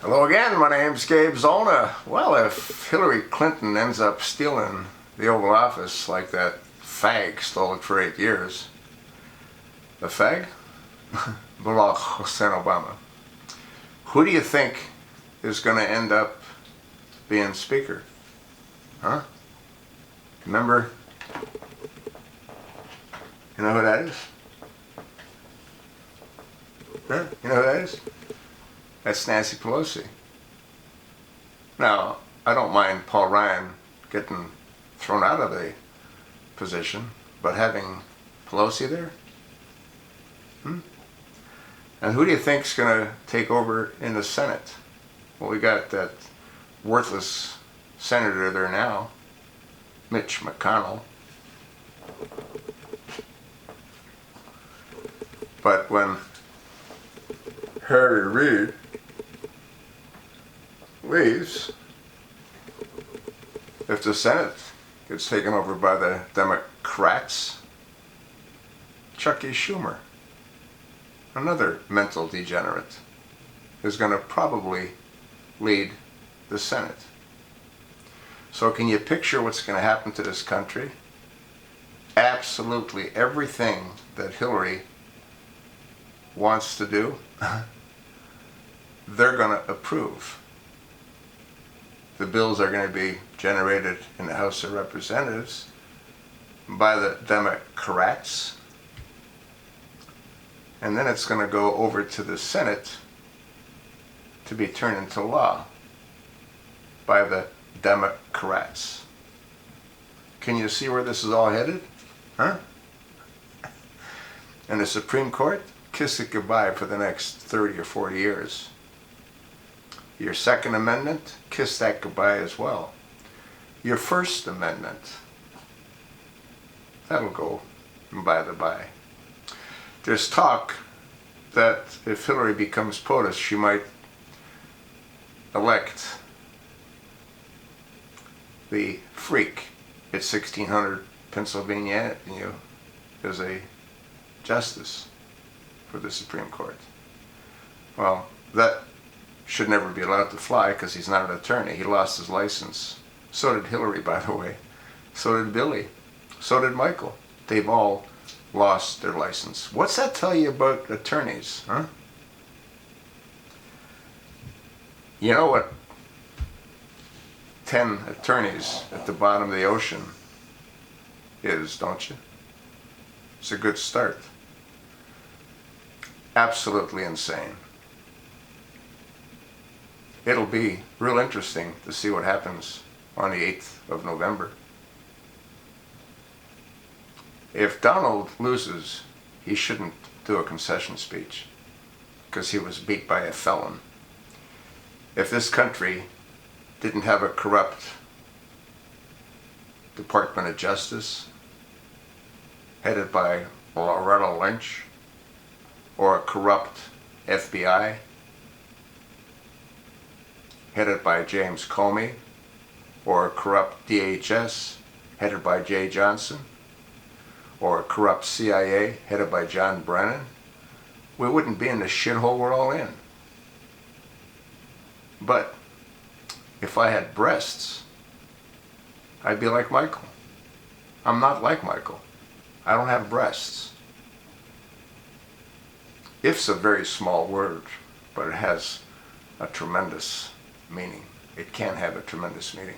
Hello again, my name's Gabe Zolna. Well, if Hillary Clinton ends up stealing the Oval Office like that fag stole it for 8 years, the fag? Barack Hussein Obama. Who do you think is going to end up being Speaker? Huh? Remember? You know who that is? Huh? You know who that is? That's Nancy Pelosi. Now, I don't mind Paul Ryan getting thrown out of the position, but having Pelosi there? And who do you think's going to take over in the Senate? Well, we got that worthless senator there now, Mitch McConnell. But when Harry Reid leaves, if the Senate gets taken over by the Democrats, Chucky Schumer, another mental degenerate, is going to probably lead the Senate. So can you picture what's going to happen to this country? Absolutely everything that Hillary wants to do, they're going to approve. The bills are going to be generated in the House of Representatives by the Democrats, and then it's going to go over to the Senate to be turned into law by the Democrats. Can you see where this is all headed? Huh? And the Supreme Court, kiss it goodbye for the next 30 or 40 years. Your Second Amendment, kiss that goodbye as well. Your First Amendment, that'll go by the by. There's talk that if Hillary becomes POTUS, she might elect the freak at 1600 Pennsylvania Avenue as a justice for the Supreme Court. Well, that should never be allowed to fly because he's not an attorney. He lost his license. So did Hillary, by the way. So did Billy. So did Michael. They've all lost their license. What's that tell you about attorneys, huh? You know what 10 attorneys at the bottom of the ocean is, don't you? It's a good start. Absolutely insane. It'll be real interesting to see what happens on the 8th of November. If Donald loses, he shouldn't do a concession speech because he was beat by a felon. If this country didn't have a corrupt Department of Justice headed by Loretta Lynch, or a corrupt FBI headed by James Comey, or a corrupt DHS headed by Jay Johnson, or a corrupt CIA headed by John Brennan, we wouldn't be in the shithole we're all in. But if I had breasts, I'd be like Michael. I'm not like Michael. I don't have breasts. If's a very small word, but it has a tremendous meaning. It can have a tremendous meaning.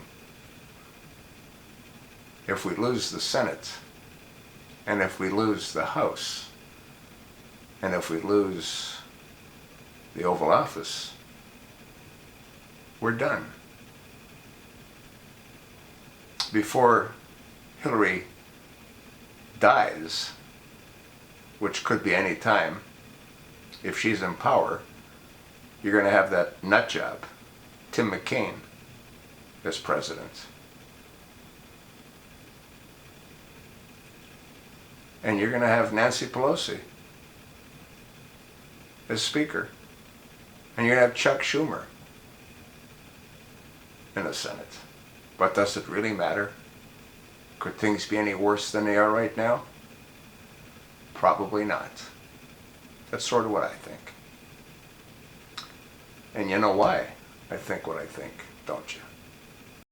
If we lose the Senate, and if we lose the House, and if we lose the Oval Office, we're done. Before Hillary dies, which could be any time, if she's in power, you're going to have that nut job, Tim McCain, as president. And you're going to have Nancy Pelosi as Speaker. And you're going to have Chuck Schumer in the Senate. But does it really matter? Could things be any worse than they are right now? Probably not. That's sort of what I think. And you know why I think what I think, don't you?